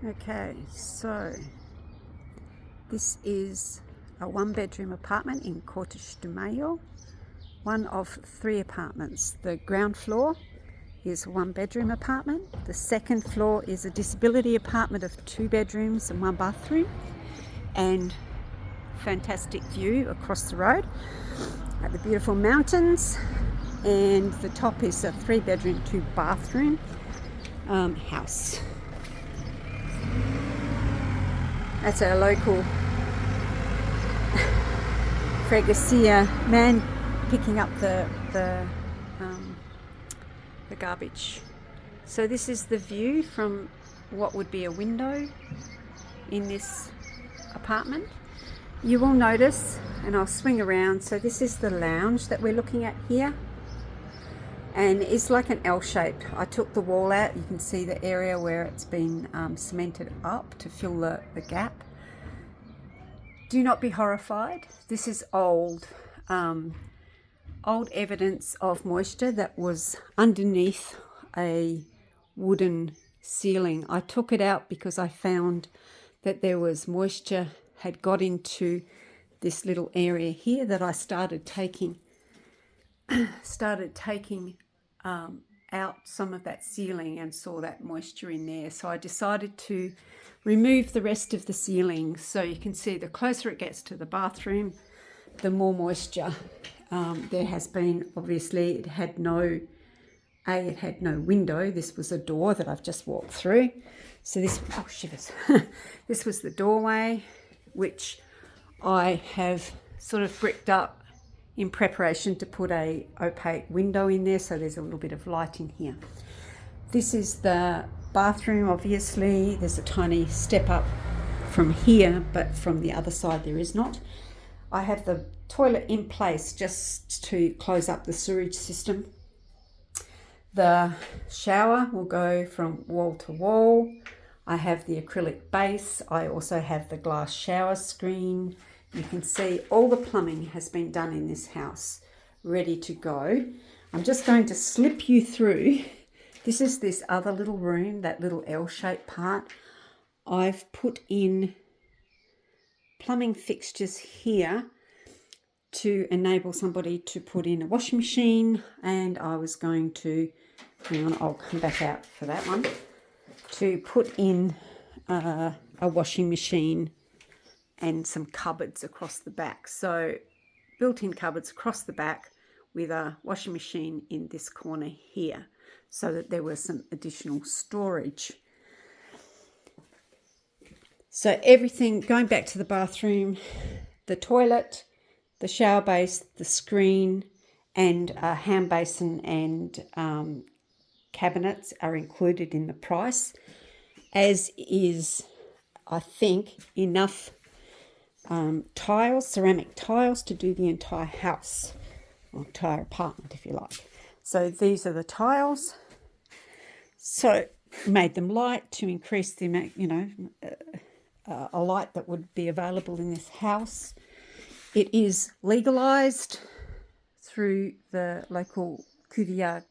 Okay, so this is a one-bedroom apartment in Cortes de Meio, one of 3 apartments. The ground floor is a one-bedroom apartment. The second floor is a disability apartment of 2 bedrooms and 1 bathroom, and fantastic view across the road at the beautiful mountains. And the top is a 3-bedroom, 2-bathroom house. That's our local Freguesia man picking up the garbage. So this is the view from what would be a window in this apartment. You will notice, and I'll swing around, so this is the lounge that we're looking at here, and it's like an L shape. I took the wall out. You can see the area where it's been cemented up to fill the gap. Do not be horrified. This is old evidence of moisture that was underneath a wooden ceiling. I took it out because I found that there was moisture had got into this little area here that I started taking out some of that ceiling and saw that moisture in there. So I decided to remove the rest of the ceiling. So you can see the closer it gets to the bathroom, the more moisture there has been. Obviously, it had no window. This was a door that I've just walked through. So this, oh shivers, this was the doorway, which I have sort of bricked up in preparation to put a opaque window in there, so there's a little bit of light in here. This is the bathroom. Obviously there's a tiny step up from here, but from the other side there is not. I have the toilet in place just to close up the sewage system. The shower will go from wall to wall. I have the acrylic base. I also have the glass shower screen. You can see all the plumbing has been done in this house, ready to go. I'm just going to slip you through. This is this other little room, that little L-shaped part. I've put in plumbing fixtures here to enable somebody to put in a washing machine, and I was going to, hang on, I'll come back out for that one, to put in a washing machine and some cupboards across the back. So built-in cupboards across the back with a washing machine in this corner here, so that there was some additional storage. So everything, going back to the bathroom, the toilet, the shower base, the screen, and a hand basin and cabinets are included in the price, as is, I think, enough tiles, ceramic tiles, to do the entire house, or entire apartment if you like. So these are the tiles. So made them light to increase the amount, a light that would be available in this house. It is legalised through the local Covilhã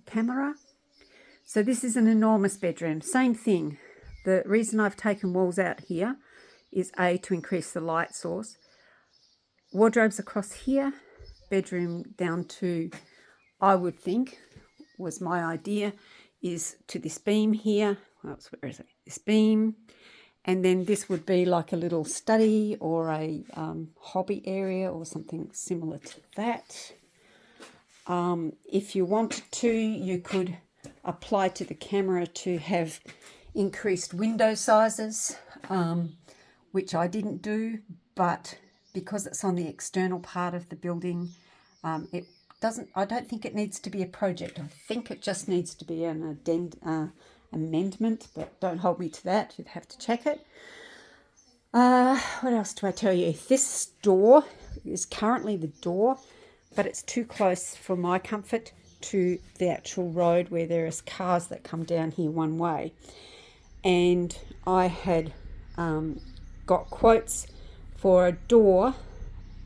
camera. So this is an enormous bedroom. Same thing. The reason I've taken walls out here is A, to increase the light source. Wardrobes across here, bedroom down to, I would think, was my idea, is to this beam here. Where is it? This beam. And then this would be like a little study or a hobby area or something similar to that. If you wanted to, you could apply to the camera to have increased window sizes, which I didn't do, but because it's on the external part of the building, I don't think it needs to be a project. I think it just needs to be an amendment, but don't hold me to that. You'd have to check it. What else do I tell you? This door is currently the door, but it's too close for my comfort to the actual road where there is cars that come down here one way. And I had got quotes for a door,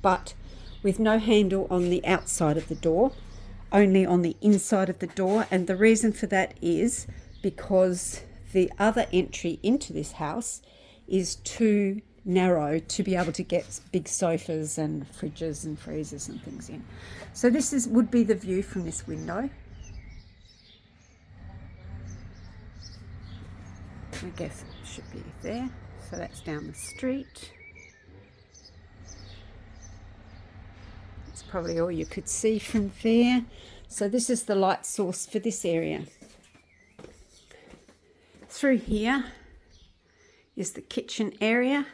but with no handle on the outside of the door, only on the inside of the door. And the reason for that is because the other entry into this house is too narrow to be able to get big sofas and fridges and freezers and things in. So this would be the view from this window. I guess it should be there. So that's down the street. That's probably all you could see from there. So this is the light source for this area. Through here is the kitchen area.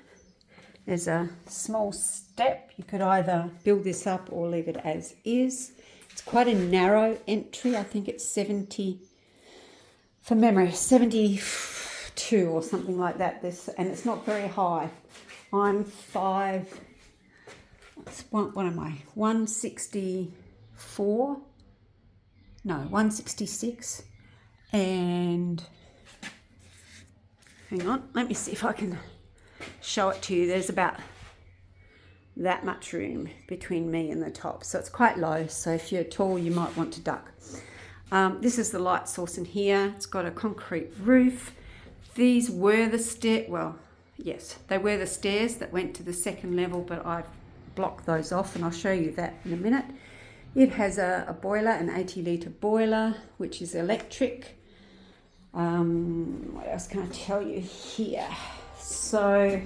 There's a small step. You could either build this up or leave it as is. It's quite a narrow entry. I think it's 70, from memory, 72 or something like that. And it's not very high. I'm what am I? 164? No, 166. And hang on, let me see if I can show it to you. There's about that much room between me and the top, so it's quite low. So if you're tall, you might want to duck. This is the light source in here. It's got a concrete roof. These were the yes, they were the stairs that went to the second level, but I've blocked those off, and I'll show you that in a minute. It has a boiler, an 80-litre boiler, which is electric. What else can I tell you here? So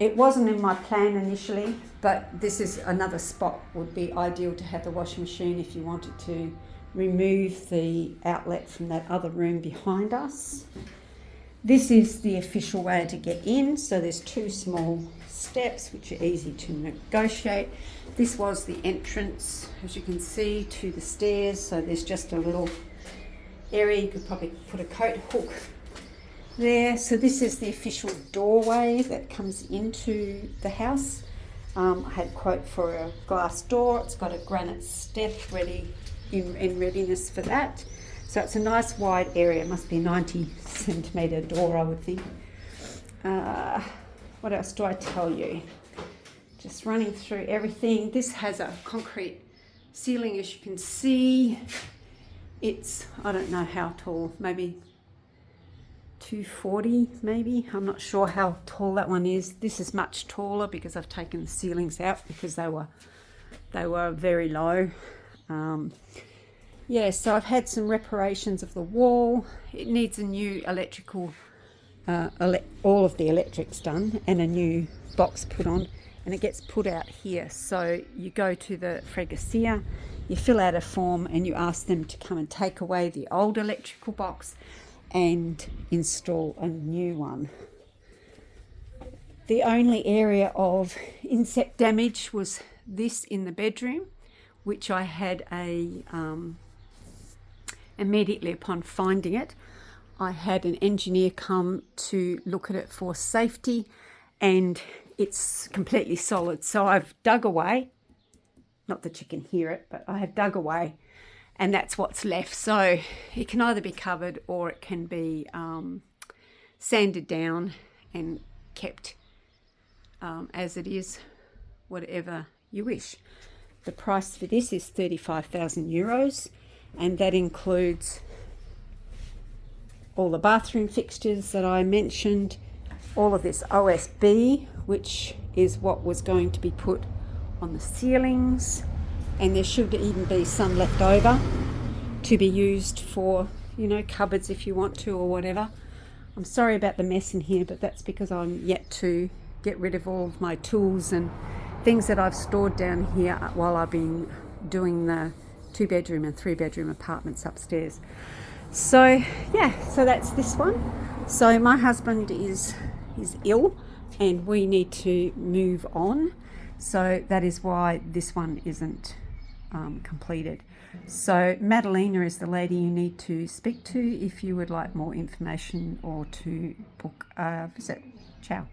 it wasn't in my plan initially, but this is another spot would be ideal to have the washing machine if you wanted to remove the outlet from that other room behind us. This is the official way to get in. So there's two small steps which are easy to negotiate. This was the entrance, as you can see, to the stairs. So there's just a little area. You could probably put a coat hook there. So this is the official doorway that comes into the house. I had a quote for a glass door. It's got a granite step ready in readiness for that. So it's a nice wide area. It must be a 90-centimetre door, I would think. What else do I tell you? Just running through everything. This has a concrete ceiling, as you can see. It's, I don't know how tall, maybe 240 maybe. I'm not sure how tall that one is. This is much taller because I've taken the ceilings out because they were very low. Yeah, so I've had some reparations of the wall. It needs a new electrical, all of the electrics done, and a new box put on, and it gets put out here. So you go to the freguesia, you fill out a form, and you ask them to come and take away the old electrical box and install a new one. The only area of insect damage was this in the bedroom, which I had immediately upon finding it, I had an engineer come to look at it for safety, and it's completely solid. So I've dug away, not that you can hear it, but I have dug away, and that's what's left. So it can either be covered or it can be sanded down and kept as it is, whatever you wish. The price for this is 35,000 euros, and that includes all the bathroom fixtures that I mentioned, all of this OSB, which is what was going to be put on the ceilings, and there should even be some left over to be used for, cupboards if you want to or whatever. I'm sorry about the mess in here, but that's because I'm yet to get rid of all of my tools and things that I've stored down here while I've been doing the 2-bedroom and 3-bedroom apartments upstairs. So yeah, so that's this one. So my husband is ill and we need to move on. So that is why this one isn't completed. So Madalena is the lady you need to speak to if you would like more information or to book a visit. Ciao.